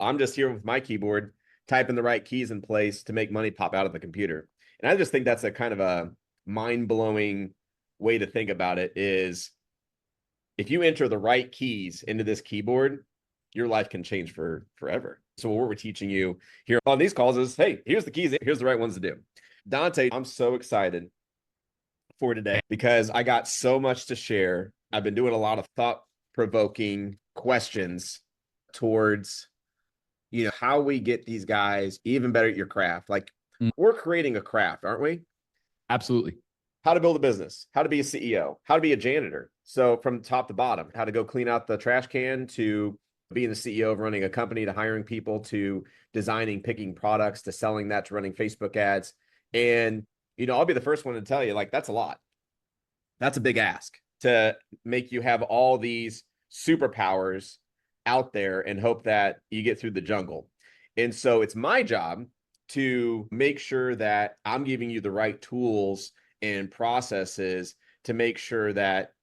I'm just here with my keyboard, typing the right keys in place to make money pop out of the computer. And I just think that's a kind of a mind-blowing way to think about it is if you enter the right keys into this keyboard, your life can change forever. So what we're teaching you here on these calls is, hey, here's the keys. Here's the right ones to do. Dante, I'm so excited for today because I got so much to share. I've been doing a lot of thought-provoking questions towards, how we get these guys even better at your craft. Like we're creating a craft, aren't we? Absolutely. How to build a business, how to be a CEO, how to be a janitor. So from top to bottom, how to go clean out the trash can to being the CEO of running a company to hiring people to designing, picking products to selling that to running Facebook ads. And, I'll be the first one to tell you, like, that's a lot. That's a big ask to make you have all these superpowers out there and hope that you get through the jungle. And so it's my job to make sure that I'm giving you the right tools and processes to make sure that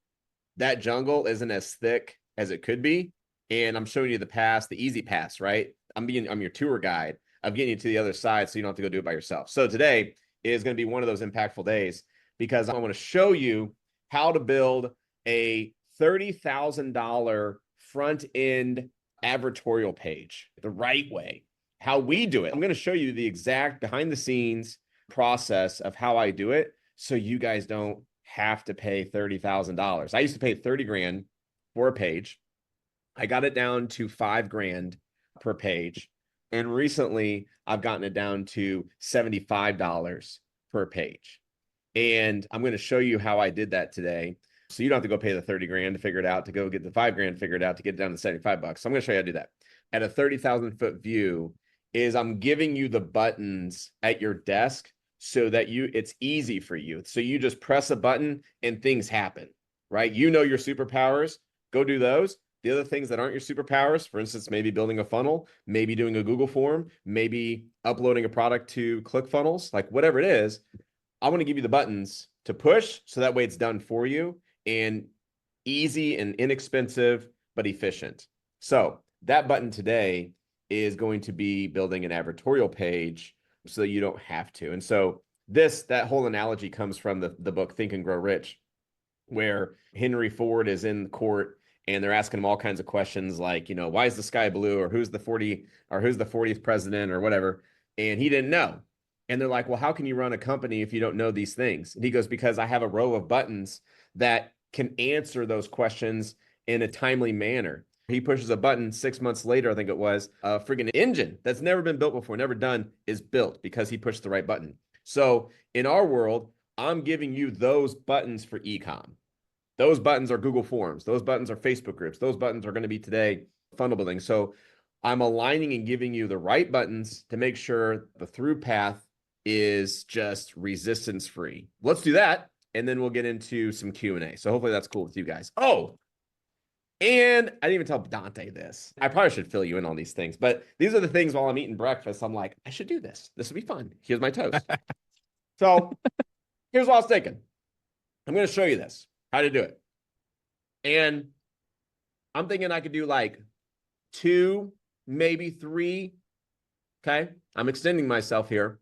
that jungle isn't as thick as it could be. And I'm showing you the path, the easy path, right? I'm your tour guide. I'm getting you to the other side so you don't have to go do it by yourself. So today is going to be one of those impactful days because I want to show you how to build a $30,000 front-end advertorial page the right way, how we do it. I'm going to show you the exact behind-the-scenes process of how I do it so you guys don't have to pay $30,000. I used to pay 30 grand for a page. I got it down to 5 grand per page. And recently I've gotten it down to $75 per page. And I'm going to show you how I did that today. So you don't have to go pay the 30 grand to figure it out, to go get the 5 grand figured out to get it down to 75 bucks. So I'm going to show you how to do that. At a 30,000 foot view is I'm giving you the buttons at your desk so that it's easy for you. So you just press a button and things happen, right? Your superpowers, go do those. The other things that aren't your superpowers, for instance, maybe building a funnel, maybe doing a Google form, maybe uploading a product to ClickFunnels, like whatever it is, I want to give you the buttons to push so that way it's done for you and easy and inexpensive, but efficient. So that button today is going to be building an advertorial page so you don't have to. And so that whole analogy comes from the book Think and Grow Rich, where Henry Ford is in court and they're asking him all kinds of questions like, why is the sky blue, or who's the 40th president or whatever. And he didn't know. And they're like, well, how can you run a company if you don't know these things? And he goes, because I have a row of buttons that can answer those questions in a timely manner. He pushes a button 6 months later, I think it was, a friggin' engine that's never been built before, never done, is built because he pushed the right button. So in our world, I'm giving you those buttons for e-com. Those buttons are Google Forms. Those buttons are Facebook groups. Those buttons are going to be today funnel building. So I'm aligning and giving you the right buttons to make sure the through path is just resistance free. Let's do that. And then we'll get into some Q&A. So hopefully that's cool with you guys. Oh, and I didn't even tell Dante this. I probably should fill you in on these things, but these are the things while I'm eating breakfast, I'm like, I should do this. This would be fun. Here's my toast. So here's what I was thinking. I'm going to show you this, how to do it. And I'm thinking I could do like 2, maybe 3. Okay. I'm extending myself here.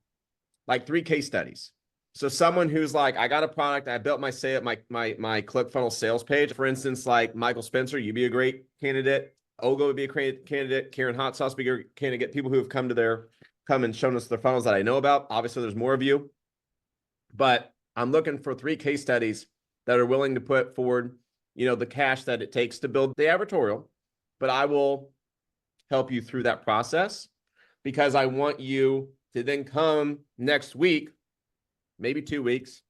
Like 3 case studies. So someone who's like, I got a product, I built my ClickFunnels sales page. For instance, like Michael Spencer, you'd be a great candidate. Ogo would be a great candidate. Karen Hot Sauce would be a great candidate. People who have come and shown us their funnels that I know about. Obviously, there's more of you. But I'm looking for 3 case studies that are willing to put forward, the cash that it takes to build the advertorial. But I will help you through that process because I want you to then come next week, maybe 2 weeks,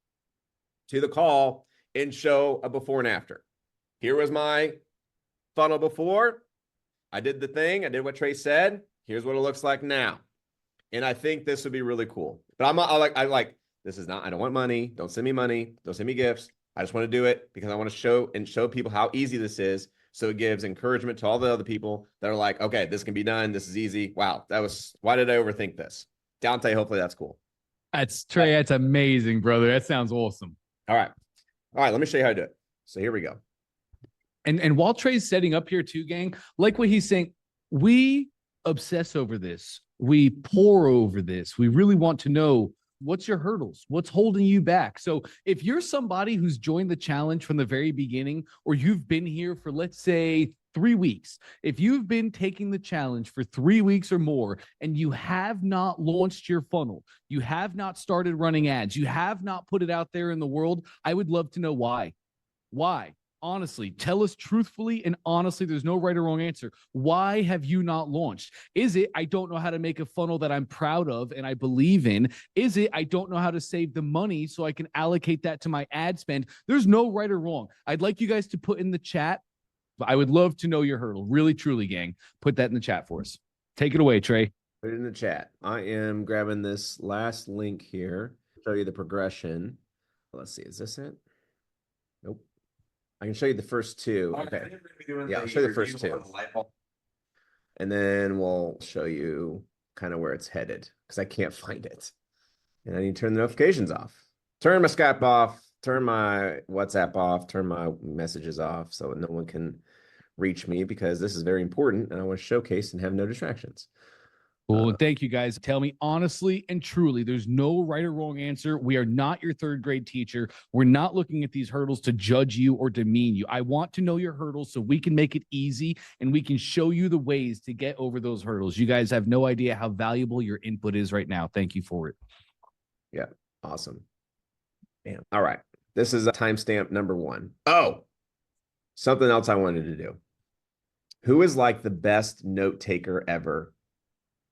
to the call and show a before and after. Here was my funnel before. I did the thing. I did what Trey said. Here's what it looks like now. And I think this would be really cool. But this is not, I don't want money. Don't send me money. Don't send me gifts. I just want to do it because I want to show people how easy this is. So it gives encouragement to all the other people that are like, okay, this can be done. This is easy. Wow. Why did I overthink this? Dante, hopefully that's cool. That's Trey. That's amazing, brother. That sounds awesome. All right. Let me show you how to do it. So here we go. And while Trey's setting up here too, gang, like what he's saying, we obsess over this. We pore over this. We really want to know what's your hurdles, what's holding you back. So if you're somebody who's joined the challenge from the very beginning, or you've been here for, let's say, 3 weeks, if you've been taking the challenge for 3 weeks or more and you have not launched your funnel, you have not started running ads, you have not put it out there in the world, I would love to know why. Why? Honestly, tell us truthfully and honestly. There's no right or wrong answer. Why have you not launched? Is it, I don't know how to make a funnel that I'm proud of and I believe in? Is it, I don't know how to save the money so I can allocate that to my ad spend? There's no right or wrong. I'd like you guys to put in the chat. I would love to know your hurdle. Really, truly, gang. Put that in the chat for us. Take it away, Trey. Put it in the chat. I am grabbing this last link here. Show you the progression. Let's see. Is this it? Nope. I can show you the first two. Okay. Yeah, I'll show you the first two. And then we'll show you kind of where it's headed because I can't find it. And I need to turn the notifications off. Turn my Skype off. Turn my WhatsApp off. Turn my messages off so no one can reach me because this is very important and I want to showcase and have no distractions. Well, thank you guys. Tell me honestly and truly, there's no right or wrong answer. We are not your third grade teacher. We're not looking at these hurdles to judge you or demean you. I want to know your hurdles so we can make it easy and we can show you the ways to get over those hurdles. You guys have no idea how valuable your input is right now. Thank you for it. Yeah, awesome. Bam. All right. This is a timestamp number 1. Oh, something else I wanted to do. Who is like the best note taker ever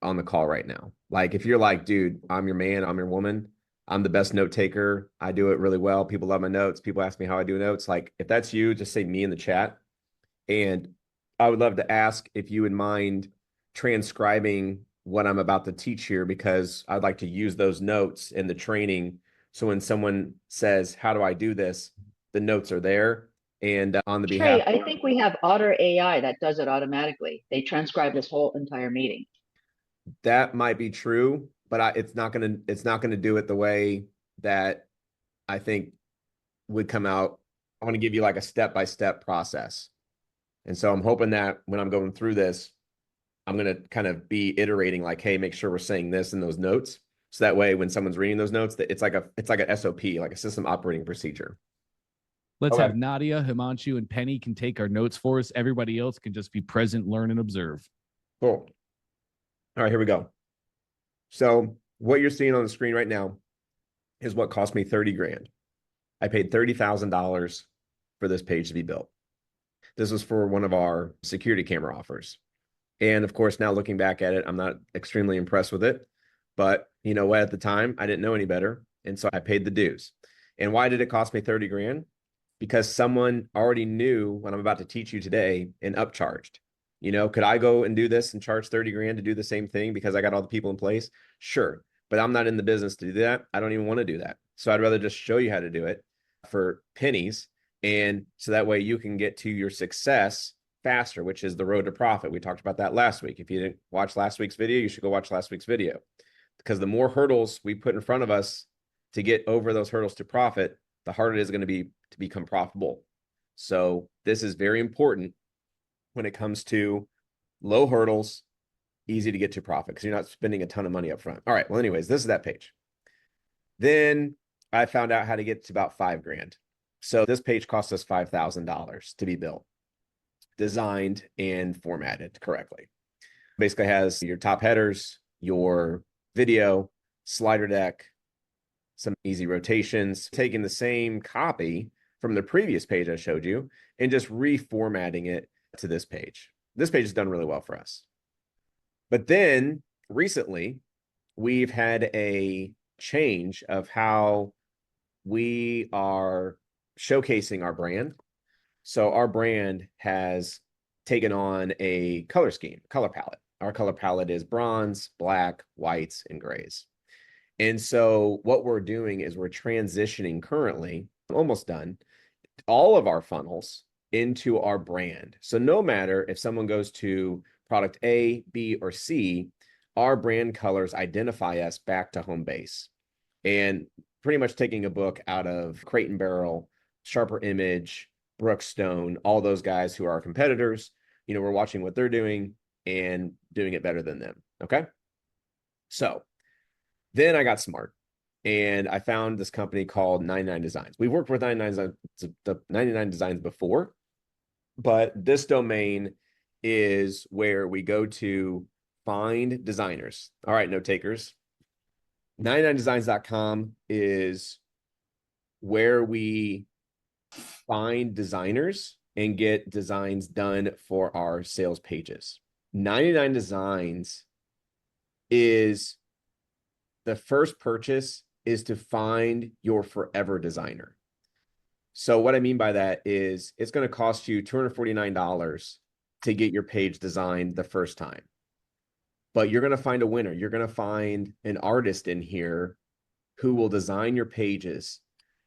on the call right now? Like if you're like, dude, I'm your man, I'm your woman, I'm the best note taker, I do it really well, people love my notes, people ask me how I do notes. Like if that's you, just say me in the chat. And I would love to ask if you would mind transcribing what I'm about to teach here, because I'd like to use those notes in the training. So when someone says, how do I do this? The notes are there. And on the Trey, behalf, I think we have Otter AI that does it automatically. They transcribe this whole entire meeting. that might be true, but it's not gonna do it the way that I think would come out. I want to give you like a step-by-step process. And so I'm hoping that when I'm going through this, I'm going to kind of be iterating like, hey, make sure we're saying this in those notes. So that way, when someone's reading those notes, that it's like an SOP, like a system operating procedure. Let's Okay. have Nadia, Himanshu, and Penny can take our notes for us. Everybody else can just be present, learn, and observe. Cool. All right, here we go. So what you're seeing on the screen right now is what cost me 30 grand. I paid $30,000 for this page to be built. This was for one of our security camera offers. And of course, now looking back at it, I'm not extremely impressed with it. But you know what? At the time, I didn't know any better. And so I paid the dues. And why did it cost me 30 grand? Because someone already knew what I'm about to teach you today and upcharged. You know, could I go and do this and charge 30 grand to do the same thing because I got all the people in place? Sure. But I'm not in the business to do that. I don't even want to do that. So I'd rather just show you how to do it for pennies. And so that way you can get to your success faster, which is the road to profit. We talked about that last week. If you didn't watch last week's video, you should go watch last week's video, because the more hurdles we put in front of us to get over those hurdles to profit, the harder it is going to be to become profitable. So this is very important when it comes to low hurdles, easy to get to profit, because you're not spending a ton of money up front. All right. Well, anyways, this is that page. Then I found out how to get to about 5 grand. So this page cost us $5,000 to be built, designed, and formatted correctly. Basically has your top headers, your video, slider deck, some easy rotations, taking the same copy from the previous page I showed you and just reformatting it to this page. This page has done really well for us. But then recently, we've had a change of how we are showcasing our brand. So our brand has taken on a color scheme, color palette. Our color palette is bronze, black, whites, and grays. And so what we're doing is we're transitioning currently, almost done, all of our funnels into our brand. So no matter if someone goes to product A, B, or C, our brand colors identify us back to home base. And pretty much taking a book out of Crate and Barrel, Sharper Image, Brookstone, all those guys who are our competitors, you know, we're watching what they're doing and doing it better than them. Okay. So then I got smart and I found this company called 99 Designs. We've worked with 99 Designs before, but this domain is where we go to find designers. All right, note takers. 99designs.com is where we find designers and get designs done for our sales pages. 99 Designs is the first purchase is to find your forever designer. So what I mean by that is it's going to cost you $249 to get your page designed the first time. But you're going to find a winner. You're going to find an artist in here who will design your pages.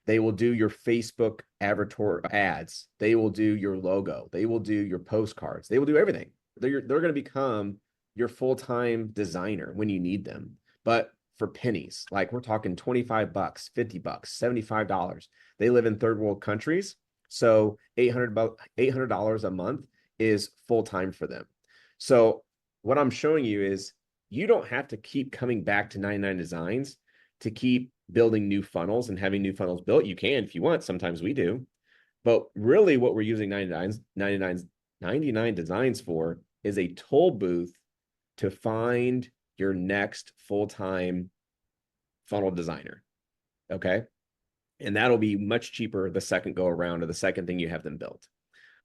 They will do your Facebook advertorial ads. They will do your logo. They will do your postcards. They will do everything. They're going to become your full-time designer when you need them. But for pennies, like we're talking 25 bucks, 50 bucks, $75. They live in third world countries. So $800 a month is full-time for them. So what I'm showing you is you don't have to keep coming back to 99 Designs to keep building new funnels and having new funnels built. You can if you want. Sometimes we do. But really what we're using 99 Designs for is a toll booth to find your next full-time funnel designer. Okay. And that'll be much cheaper the second go around or the second thing you have them built.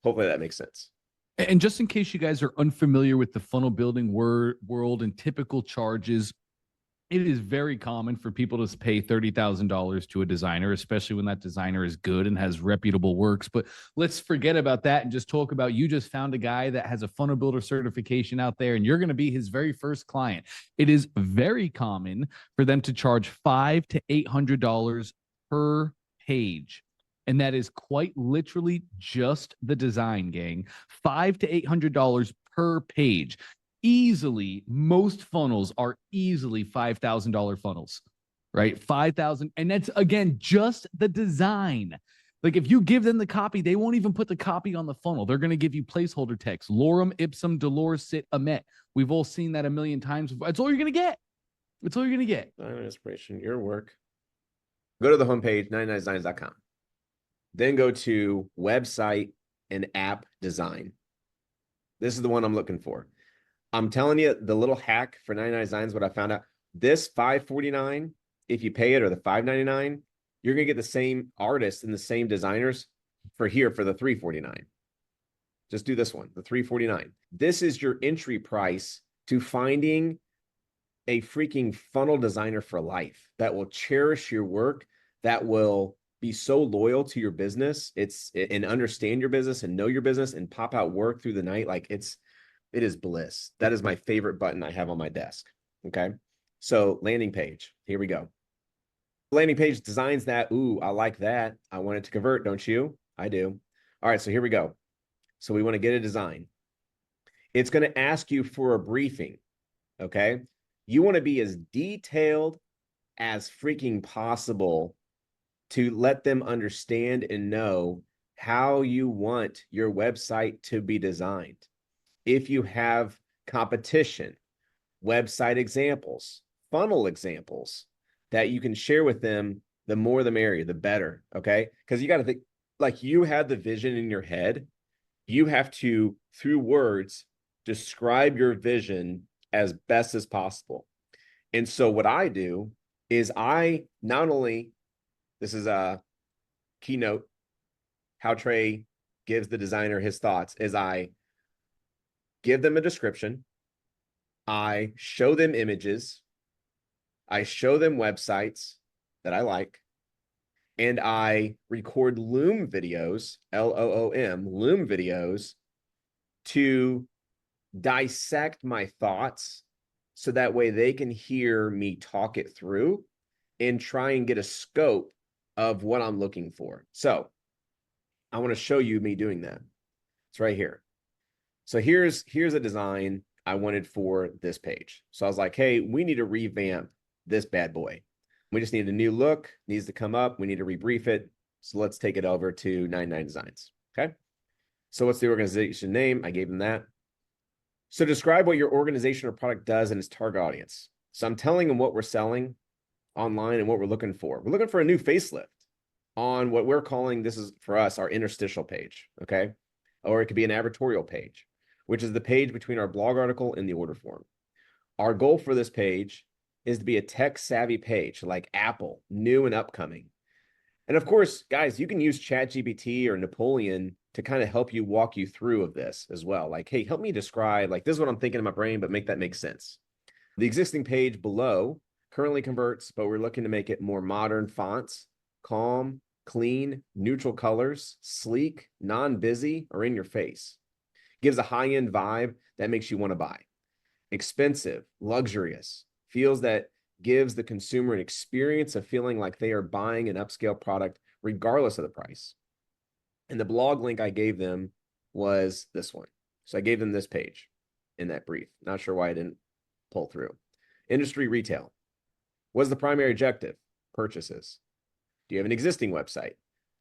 Hopefully that makes sense. And just in case you guys are unfamiliar with the funnel building world and typical charges, it is very common for people to pay $30,000 to a designer, especially when that designer is good and has reputable works. But let's forget about that and just talk about you just found a guy that has a funnel builder certification out there and you're going to be his very first client. It is very common for them to charge $500 to $800 per page. And that is quite literally just the design, gang. $500 to $800 per page. Easily, most funnels are easily $5,000 funnels, right? 5,000. And that's, again, just the design. Like if you give them the copy, they won't even put the copy on the funnel. They're going to give you placeholder text. Lorem ipsum dolores sit amet. We've all seen that a million times. That's all you're going to get. That's all you're going to get. Inspiration, your work. Go to the homepage, 99designs.com. Then go to website and app design. This is the one I'm looking for. I'm telling you, the little hack for 99 Designs, what I found out, this $549, if you pay it, or the $599, you're going to get the same artists and the same designers for here for the $349. Just do this one, the $349. This is your entry price to finding a freaking funnel designer for life that will cherish your work, that will be so loyal to your business, and understand your business and know your business and pop out work through the night. Like it is bliss. That is my favorite button I have on my desk. Okay. So landing page, here we go. Landing page designs that. Ooh, I like that. I want it to convert, don't you? I do. All right. So here we go. So we want to get a design. It's going to ask you for a briefing. Okay. You want to be as detailed as freaking possible to let them understand and know how you want your website to be designed. If you have competition, website examples, funnel examples that you can share with them, the more the merrier, the better, okay? Because you got to think, like you had the vision in your head, you have to, through words, describe your vision as best as possible. And so what I do is I not only, this is a keynote, how Trey gives the designer his thoughts, is I give them a description, I show them images, I show them websites that I like, and I record Loom videos, Loom, Loom videos, to dissect my thoughts so that way they can hear me talk it through and try and get a scope of what I'm looking for. So I want to show you me doing that. It's right here. So here's a design I wanted for this page. So I was like, hey, we need to revamp this bad boy. We just need a new look, needs to come up. We need to rebrief it. So let's take it over to 99 Designs. Okay. So what's the organization name? I gave them that. So describe what your organization or product does and its target audience. So I'm telling them what we're selling online and what we're looking for. We're looking for a new facelift on what we're calling, this is for us, our interstitial page, okay? Or it could be an advertorial page, which is the page between our blog article and the order form. Our goal for this page is to be a tech savvy page like Apple, new and upcoming. And of course, guys, you can use ChatGPT or Napoleon to kind of help you walk you through of this as well. Like, hey, help me describe, like, this is what I'm thinking in my brain, but make that make sense. The existing page below currently converts, but we're looking to make it more modern fonts, calm, clean, neutral colors, sleek, non-busy, or in your face. Gives a high-end vibe that makes you want to buy. Expensive, luxurious, feels that gives the consumer an experience of feeling like they are buying an upscale product regardless of the price. And the blog link I gave them was this one. So I gave them this page in that brief. Not sure why I didn't pull through. Industry retail. What's the primary objective? Purchases. Do you have an existing website?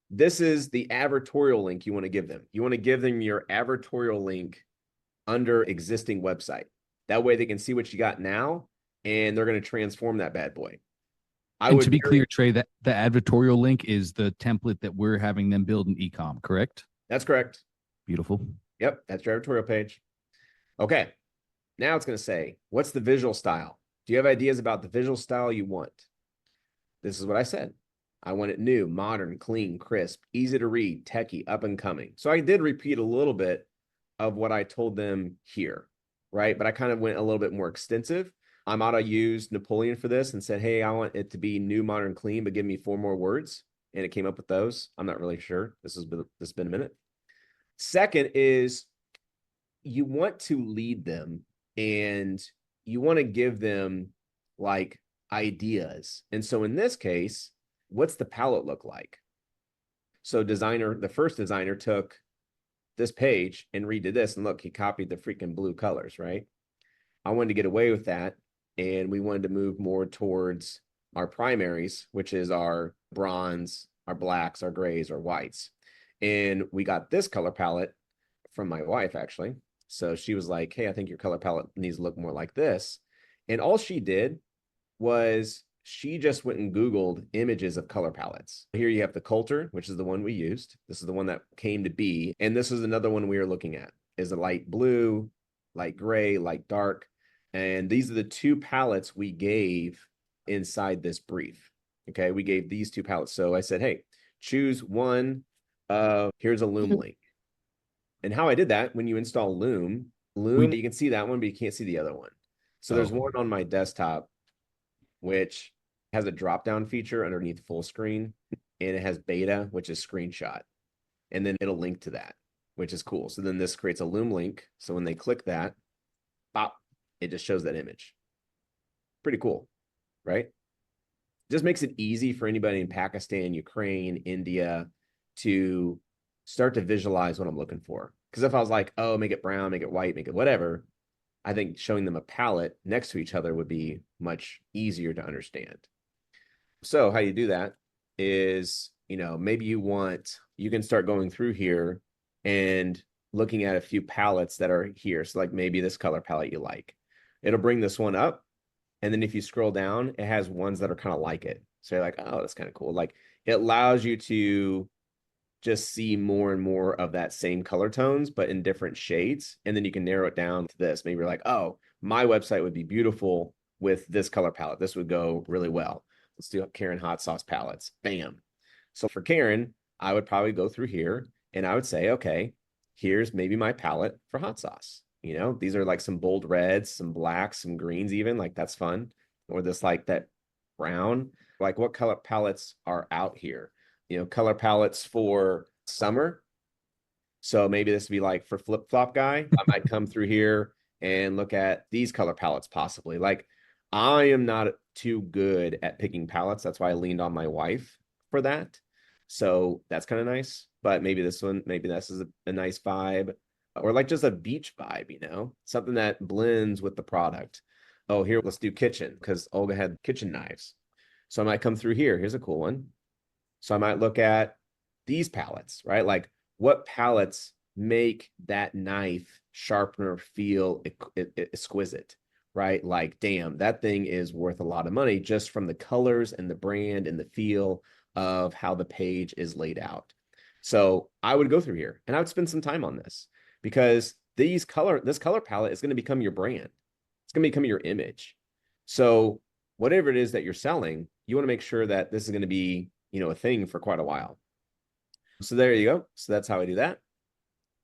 This is the advertorial link you want to give them. You want to give them your advertorial link under existing website. That way they can see what you got now, and they're going to transform that bad boy. And to be clear, Trey, that the advertorial link is the template that we're having them build in ecom, correct? That's correct. Beautiful. Yep, that's your advertorial page. Okay, now it's going to say, what's the visual style? Do you have ideas about the visual style you want? This is what I said. I want it new, modern, clean, crisp, easy to read, techy, up and coming. So I did repeat a little bit of what I told them here, right? But I kind of went a little bit more extensive. I might have used Napoleon for this and said, hey, I want it to be new, modern, clean, but give me 4 more words. And it came up with those. I'm not really sure. This has been a minute. Second is you want to lead them and you want to give them like ideas. And so in this case, what's the palette look like? So the first designer took this page and redid this, and look, he copied the freaking blue colors, right? I wanted to get away with that, and we wanted to move more towards our primaries, which is our bronze, our blacks, our grays, our whites. And we got this color palette from my wife, actually. So she was like, hey, I think your color palette needs to look more like this. And all she did was she just went and Googled images of color palettes. Here you have the Coulter, which is the one we used. This is the one that came to be. And this is another one we are looking at, is a light blue, light gray, light dark. And these are the 2 palettes we gave inside this brief. Okay, we gave these 2 palettes. So I said, hey, choose one. Here's a Loom link. And how I did that, when you install Loom, you can see that one, but you can't see the other one. So there's one on my desktop, which has a drop-down feature underneath full screen, and it has beta, which is screenshot. And then it'll link to that, which is cool. So then this creates a Loom link. So when they click that, pop, it just shows that image. Pretty cool, right? Just makes it easy for anybody in Pakistan, Ukraine, India to start to visualize what I'm looking for. Because if I was like, oh, make it brown, make it white, make it whatever, I think showing them a palette next to each other would be much easier to understand. So how you do that is, maybe you can start going through here and looking at a few palettes that are here. So like maybe this color palette you like. It'll bring this one up. And then if you scroll down, it has ones that are kind of like it. So you're like, oh, that's kind of cool. Like it allows you to just see more and more of that same color tones, but in different shades. And then you can narrow it down to this. Maybe you're like, oh, my website would be beautiful with this color palette. This would go really well. Let's do Karen hot sauce palettes. Bam. So for Karen, I would probably go through here and I would say, okay, here's maybe my palette for hot sauce. These are like some bold reds, some blacks, some greens even, like that's fun. Or this like that brown, like what color palettes are out here? Color palettes for summer. So maybe this would be like for flip-flop guy. I might come through here and look at these color palettes possibly. Like I am not too good at picking palettes. That's why I leaned on my wife for that. So that's kind of nice. But maybe this is a nice vibe, or like just a beach vibe, something that blends with the product. Oh, here, let's do kitchen because Olga had kitchen knives. So I might come through here. Here's a cool one. So I might look at these palettes, right? Like what palettes make that knife sharpener, feel exquisite, right? Like, damn, that thing is worth a lot of money just from the colors and the brand and the feel of how the page is laid out. So I would go through here and I would spend some time on this, because this color palette is going to become your brand. It's going to become your image. So whatever it is that you're selling, you want to make sure that this is going to be, a thing for quite a while. So there you go. So that's how I do that.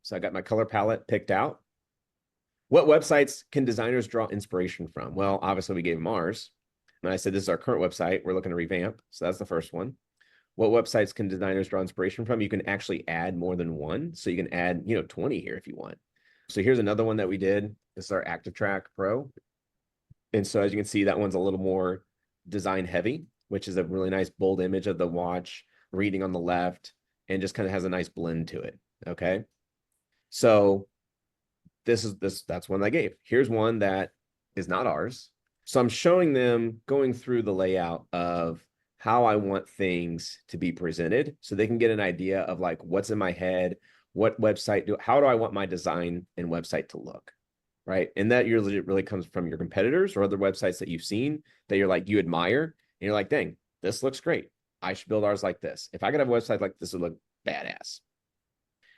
So I got my color palette picked out. What websites can designers draw inspiration from? Well, obviously we gave them ours. And I said, this is our current website. We're looking to revamp. So that's the first one. What websites can designers draw inspiration from? You can actually add more than one. So you can add, 20 here if you want. So here's another one that we did. This is our Active Track Pro. And so as you can see, that one's a little more design heavy, which is a really nice bold image of the watch, reading on the left, and just kind of has a nice blend to it. Okay. So that's one I gave. Here's one that is not ours. So I'm showing them going through the layout of how I want things to be presented so they can get an idea of like what's in my head, what website how do I want my design and website to look, right? And that usually really comes from your competitors or other websites that you've seen that you're like, you admire, and you're like, dang, this looks great. I should build ours like this. If I could have a website like this, it would look badass.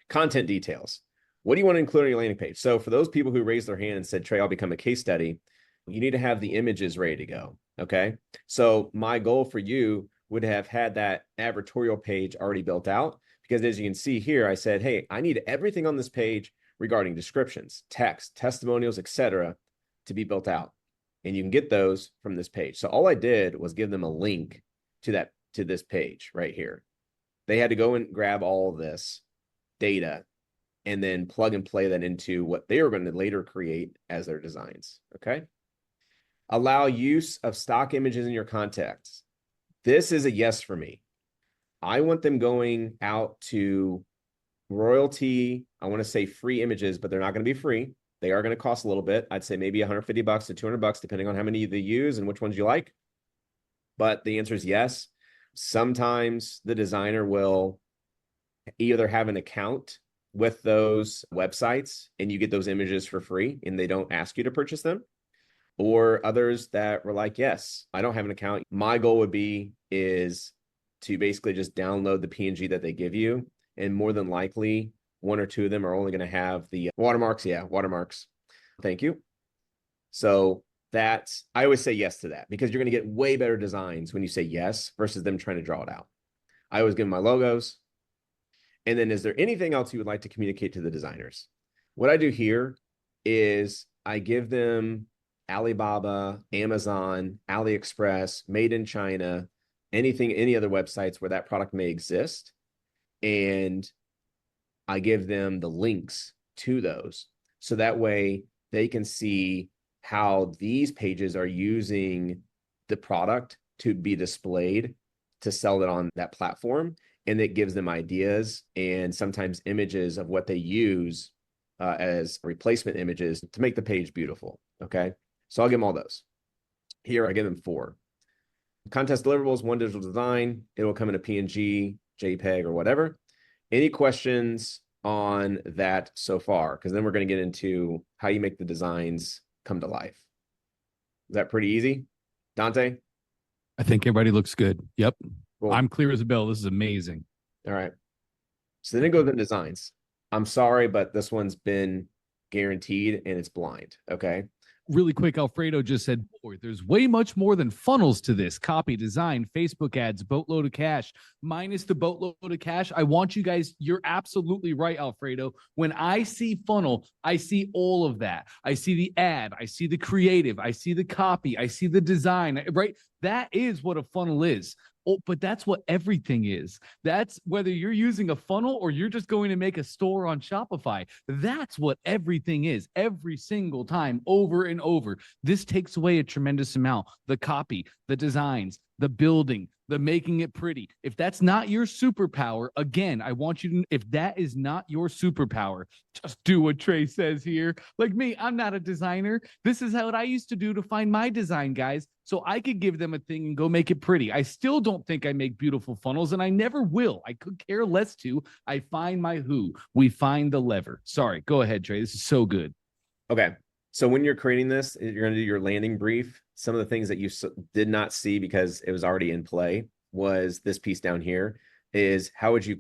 Content details. What do you want to include on your landing page? So for those people who raised their hand and said, Trey, I'll become a case study, you need to have the images ready to go. Okay. So my goal for you would have had that advertorial page already built out, because as you can see here, I said, hey, I need everything on this page regarding descriptions, text, testimonials, etc., to be built out. And you can get those from this page. So all I did was give them a link to this page right here. They had to go and grab all this data and then plug and play that into what they were going to later create as their designs. Okay. Allow use of stock images in your contacts. This is a yes for me. I want them going out to royalty. I want to say free images, but they're not going to be free. They are going to cost a little bit. I'd say maybe $150 to $200, depending on how many they use and which ones you like. But the answer is yes. Sometimes the designer will either have an account with those websites and you get those images for free and they don't ask you to purchase them, or others that were like, yes, I don't have an account. My goal would be is to basically just download the PNG that they give you. And more than likely, one or two of them are only going to have the watermarks. Yeah, watermarks. Thank you. So that's, I always say yes to that, because you're going to get way better designs when you say yes versus them trying to draw it out. I always give them my logos. And then is there anything else you would like to communicate to the designers? What I do here is I give them Alibaba, Amazon, AliExpress, Made in China, any other websites where that product may exist. And I give them the links to those. So that way they can see how these pages are using the product to be displayed to sell it on that platform. And it gives them ideas and sometimes images of what they use as replacement images to make the page beautiful. Okay. So I'll give them all those. Here, I give them 4. Contest deliverables, 1 digital design. It will come in a PNG, JPEG, or whatever. Any questions on that so far? Because then we're going to get into how you make the designs come to life. Is that pretty easy? Dante? I think everybody looks good. Yep. Cool. I'm clear as a bell. This is amazing. All right. So then it goes into designs. I'm sorry, but this one's been guaranteed and it's blind. Okay. Really quick, Alfredo just said, boy, there's way much more than funnels to this. Copy, design, Facebook ads, boatload of cash, minus the boatload of cash. I want you guys, you're absolutely right, Alfredo. When I see funnel, I see all of that. I see the ad, I see the creative, I see the copy, I see the design, right? That is what a funnel is. Oh, but that's what everything is. That's whether you're using a funnel or you're just going to make a store on Shopify. That's what everything is every single time, over and over. This takes away a tremendous amount. The copy, the designs, the building, the making it pretty. If that's not your superpower, again, I want you to, if that is not your superpower, just do what Trey says here. Like me, I'm not a designer. This is what I used to do to find my design guys, so I could give them a thing and go make it pretty. I still don't think I make beautiful funnels, and I never will. I could care less to. I find my who. We find the lever. Sorry, go ahead, Trey. This is so good. Okay. So when you're creating this, you're going to do your landing brief. Some of the things that you did not see because it was already in play was this piece down here is how do you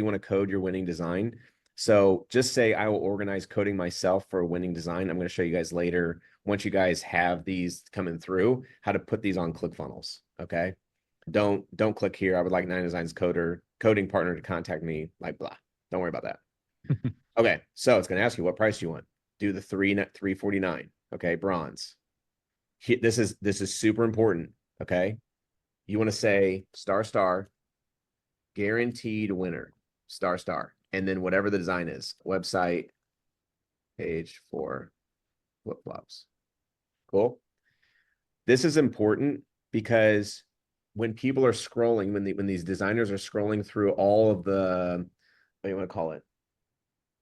want to code your winning design? So just say I will organize coding myself for a winning design. I'm going to show you guys later, once you guys have these coming through, how to put these on ClickFunnels. Okay. Don't click here. I would like 9Design's coding partner to contact me, like blah. Don't worry about that. Okay. So it's going to ask you what price you want. Do the $349. Okay, bronze. This is super important. Okay, you want to say **, guaranteed winner, **, and then whatever the design is, website, page for flip-flops. Cool. This is important because when people are scrolling, when these designers are scrolling through all of the, what do you want to call it?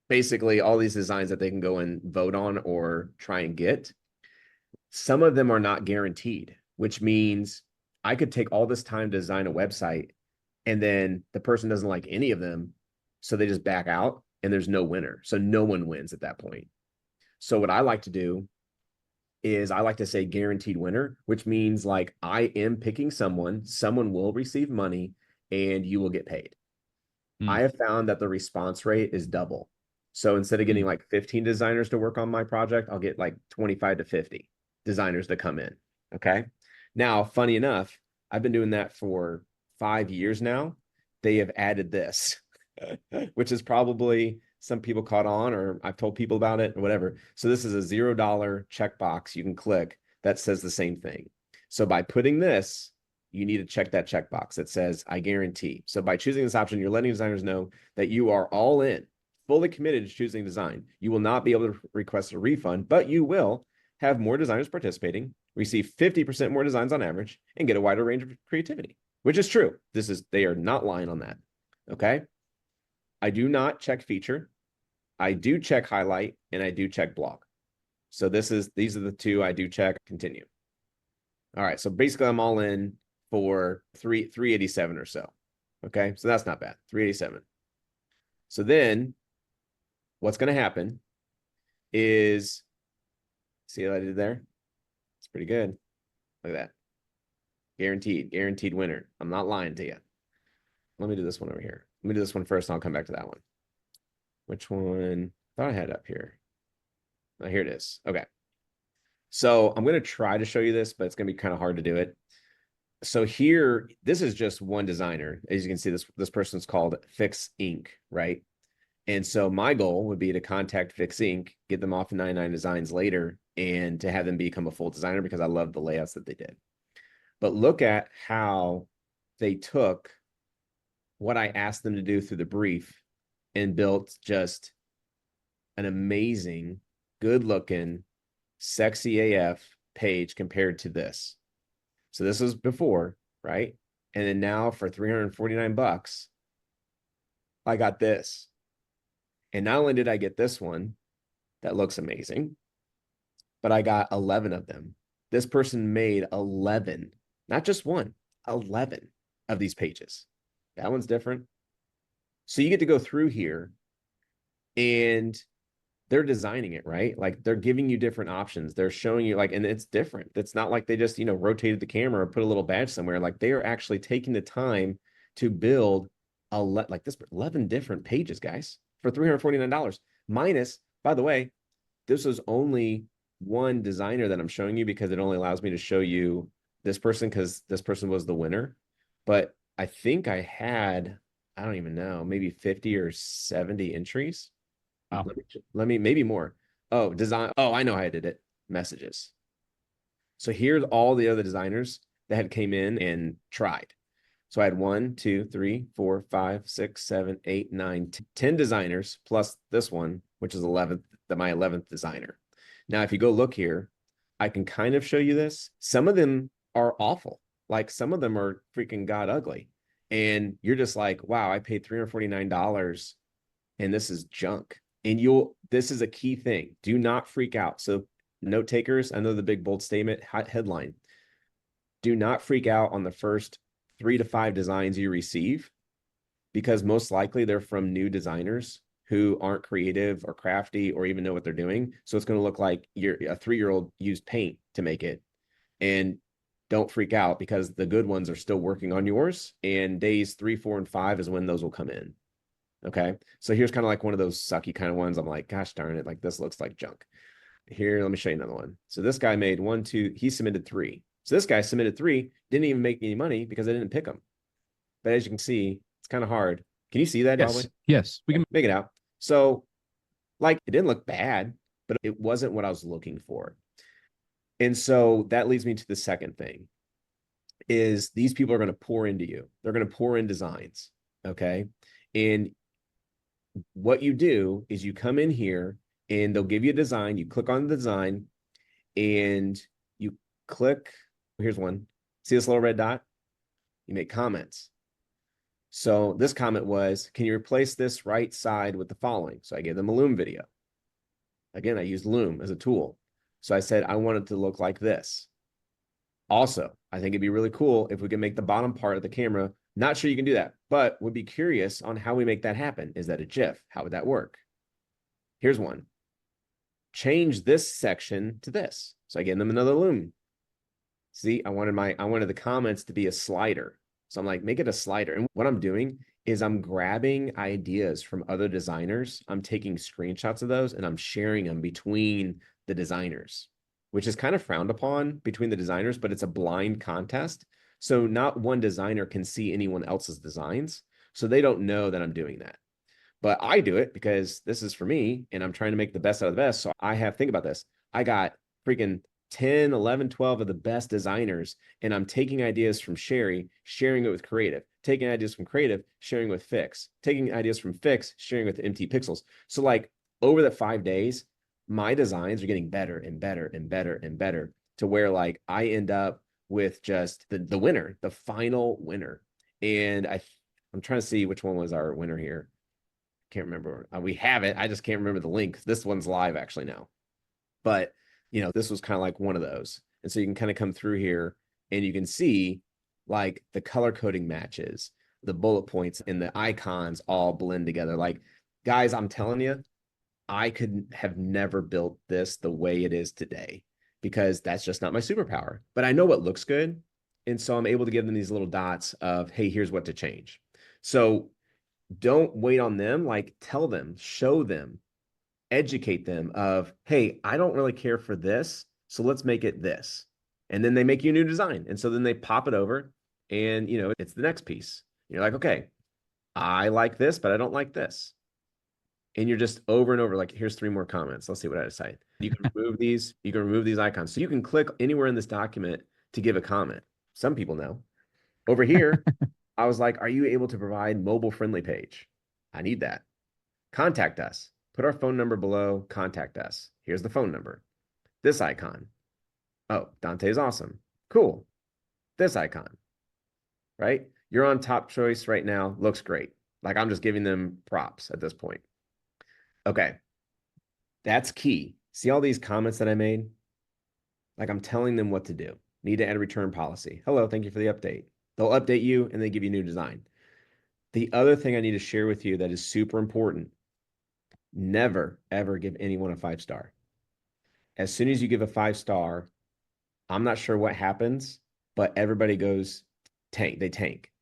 Basically all these designs that they can go and vote on or try and get, some of them are not guaranteed, which means I could take all this time to design a website and then the person doesn't like any of them, so they just back out and there's no winner. So no one wins at that point. So what I like to do is I like to say guaranteed winner, which means like I am picking someone will receive money and you will get paid. I have found that the response rate is double. So instead of getting like 15 designers to work on my project, I'll get like 25 to 50 designers to come in. Okay. Now, funny enough, I've been doing that for 5 years now. They have added this, which is probably some people caught on, or I've told people about it or whatever. So this is a $0 checkbox you can click that says the same thing. So by putting this, you need to check that checkbox that says, I guarantee. So by choosing this option, you're letting designers know that you are all in, fully committed to choosing design. You will not be able to request a refund, but you will have more designers participating, receive 50% more designs on average, and get a wider range of creativity, which is true. They are not lying on that. Okay. I do not check feature. I do check highlight, and I do check blog. So these are the two I do check. Continue. All right. So basically I'm all in for 387 or so. Okay. So that's not bad. 387. So then what's going to happen is, see what I did there? It's pretty good. Look at that. Guaranteed winner. I'm not lying to you. Let me do this one over here. Let me do this one first, and I'll come back to that one. Which one? I thought I had it up here. Oh, here it is. Okay. So I'm going to try to show you this, but it's going to be kind of hard to do it. So here, this is just one designer. As you can see, this person's called Fix Inc., right? And so my goal would be to contact Fix Inc., get them off of 99 Designs later, and to have them become a full designer because I love the layouts that they did. But look at how they took what I asked them to do through the brief and built just an amazing, good-looking, sexy AF page compared to this. So this was before, right? And then now for $349, I got this. And not only did I get this one that looks amazing, but I got 11 of them. This person made 11, not just one, 11 of these pages. That one's different. So you get to go through here and they're designing it, right? Like they're giving you different options. They're showing you like, and it's different. It's not like they just, rotated the camera or put a little badge somewhere. Like they are actually taking the time to build like this 11 different pages, guys, for $349 minus, by the way, this is only one designer that I'm showing you because it only allows me to show you this person because this person was the winner. But I think I had, I don't even know, maybe 50 or 70 entries. Wow. Let me, maybe more. Oh, design. Oh, I know how I did it. Messages. So here's all the other designers that had came in and tried. So I had 1, 2, 3, 4, 5, 6, 7, 8, 9, 10 designers plus this one, which is my 11th designer. Now, if you go look here, I can kind of show you this. Some of them are awful. Like some of them are freaking god ugly. And you're just like, wow, I paid $349 and this is junk. And this is a key thing. Do not freak out. So note takers, I know the big bold statement headline. Do not freak out on the first 3 to 5 designs you receive, because most likely they're from new designers who aren't creative or crafty or even know what they're doing. So it's going to look like a 3-year-old used paint to make it. And don't freak out, because the good ones are still working on yours. And days 3, 4, and 5 is when those will come in. Okay. So here's kind of like one of those sucky kind of ones. I'm like, gosh darn it. Like this looks like junk. Here, let me show you another one. So this guy made 1, 2, he submitted 3. So this guy submitted 3, didn't even make any money because I didn't pick them. But as you can see, it's kind of hard. Can you see that? Yes. Probably? Yes. We can make it out. So like it didn't look bad, but it wasn't what I was looking for. And so that leads me to the second thing is these people are going to pour into you. They're going to pour in designs. Okay. And what you do is you come in here and they'll give you a design. You click on the design and you click. Here's one. See this little red dot? You make comments. So this comment was, can you replace this right side with the following? So I gave them a Loom video. Again, I used Loom as a tool. So I said, I want it to look like this. Also, I think it'd be really cool if we could make the bottom part of the camera. Not sure you can do that, but would be curious on how we make that happen. Is that a GIF? How would that work? Here's one. Change this section to this. So I gave them another Loom. See, I wanted the comments to be a slider. So I'm like, make it a slider. And what I'm doing is I'm grabbing ideas from other designers. I'm taking screenshots of those and I'm sharing them between the designers, which is kind of frowned upon between the designers, but it's a blind contest. So not one designer can see anyone else's designs. So they don't know that I'm doing that. But I do it because this is for me and I'm trying to make the best out of the best. So think about this. I got freaking 10, 11, 12 of the best designers, and I'm taking ideas from Sherry, sharing it with creative, taking ideas from creative, sharing with Fix, taking ideas from Fix, sharing with MT Pixels. So like over the 5 days, my designs are getting better and better and better and better to where like I end up with just the winner, the final winner. And I'm trying to see which one was our winner here. Can't remember. We have it. I just can't remember the link. This one's live actually now. But this was kind of like one of those. And so you can kind of come through here and you can see like the color coding matches, the bullet points and the icons all blend together. Like, guys, I'm telling you, I could have never built this the way it is today because that's just not my superpower. But I know what looks good. And so I'm able to give them these little dots of, hey, here's what to change. So don't wait on them. Like, tell them, show them, educate them of, hey, I don't really care for this, so let's make it this. And then they make you a new design. And so then they pop it over and, it's the next piece. You're like, okay, I like this, but I don't like this. And you're just over and over, like, here's 3 more comments. Let's see what I decide. You can remove these. You can remove these icons. So you can click anywhere in this document to give a comment. Some people know. Over here, I was like, are you able to provide mobile-friendly page? I need that. Contact us. Put our phone number below, contact us. Here's the phone number. This icon. Oh, Dante's awesome. Cool. This icon, right? You're on top choice right now. Looks great. Like I'm just giving them props at this point. Okay. That's key. See all these comments that I made? Like I'm telling them what to do. Need to add a return policy. Hello, thank you for the update. They'll update you and they give you a new design. The other thing I need to share with you that is super important. Never, ever give anyone a 5-star. As soon as you give a 5-star, I'm not sure what happens, but everybody goes tank. They tank.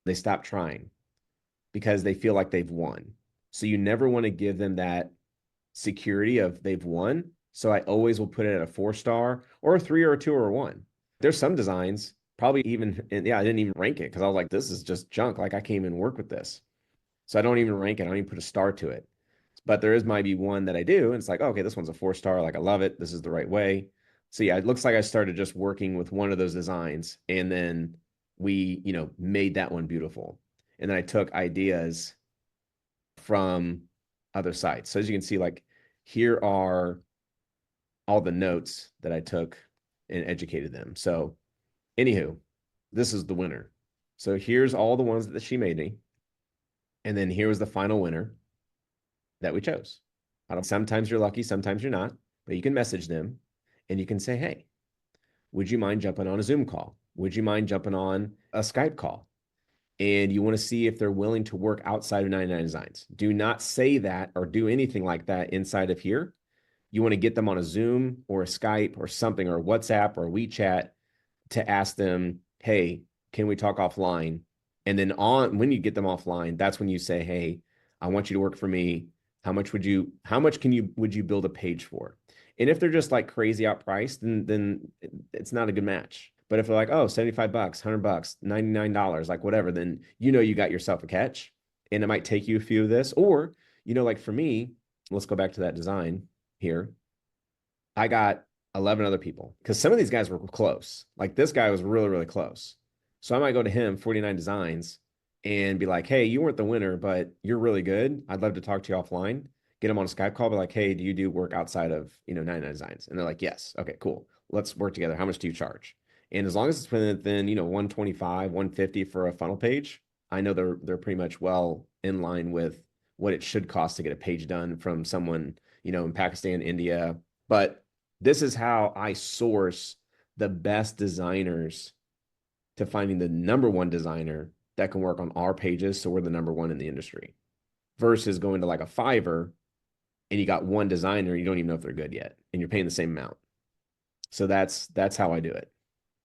They stop trying because they feel like they've won. So you never want to give them that security of they've won. So I always will put it at a 4-star or a 3 or a 2 or a 1. There's some designs, probably even, I didn't even rank it because I was like, this is just junk. Like I can't even work with this. So I don't even rank it. I don't even put a star to it. But there might be one that I do. And it's like, oh, okay, this one's a 4-star. Like, I love it. This is the right way. So yeah, it looks like I started just working with one of those designs. And then we, made that one beautiful. And then I took ideas from other sites. So as you can see, like here are all the notes that I took and educated them. So anywho, this is the winner. So here's all the ones that she made me. And then here was the final winner that we chose. Sometimes you're lucky, sometimes you're not, but you can message them and you can say, hey, would you mind jumping on a Zoom call? Would you mind jumping on a Skype call? And you want to see if they're willing to work outside of 99 Designs. Do not say that or do anything like that inside of here. You want to get them on a Zoom or a Skype or something, or WhatsApp or WeChat, to ask them, hey, can we talk offline? And then when you get them offline, that's when you say, hey, I want you to work for me. How much would you build a page for? And if they're just like crazy outpriced, then it's not a good match. But if they're like, oh, $75, $100, $99, like whatever, then you got yourself a catch. And it might take you a few of this. Or, like for me, let's go back to that design here. I got 11 other people because some of these guys were close. Like this guy was really, really close. So I might go to him, 49 Designs, and be like, hey, you weren't the winner, but you're really good. I'd love to talk to you offline. Get them on a Skype call, be like, hey, do you do work outside of 99 Designs? And they're like, yes. Okay, cool. Let's work together. How much do you charge? And as long as it's within 125, 150 for a funnel page, I know they're pretty much well in line with what it should cost to get a page done from someone, in Pakistan, India. But this is how I source the best designers to finding the number one designer that can work on our pages, so we're the number one in the industry, versus going to like a Fiverr and you got one designer, you don't even know if they're good yet, and you're paying the same amount. So that's how I do it.